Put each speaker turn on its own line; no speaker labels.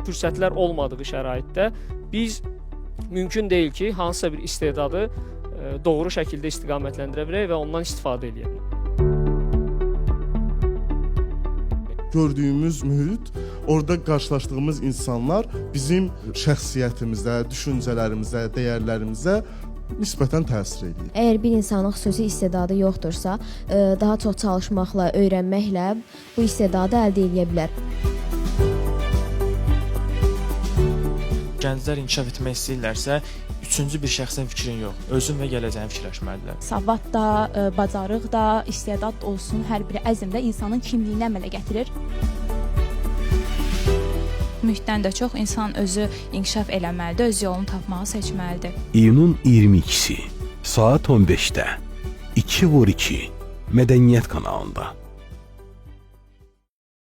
fürsətlər olmadığı şəraitdə biz mümkün deyil ki, hansısa bir istedadı doğru şəkildə istiqamətləndirə bilək və ondan istifadə edə bilək.
Gördüyümüz mühit, orada qarşılaşdığımız insanlar bizim şəxsiyyətimizə, düşüncələrimizə, dəyərlərimizə nisbətən təsir edir.
Əgər bir insanın xüsusi istedadı yoxdursa, daha çox çalışmaqla, öyrənməklə bu istedadı əldə edə bilər.
Gənclər inkişaf etmək istəyirlərsə, üçüncü bir şəxsin fikrin yox, özün və gələcəyin fikirləşməlidirlər.
Savad da, bacarıq da, istedad olsun, hər biri əzm də insanın kimliyini əmələ gətirir.
Mühitdən də çox insan özü inkişaf eləməlidir, öz yolunu tapmağı seçməlidir.
İyunun 22-si saat 15-də 2x2 Mədəniyyət kanalında.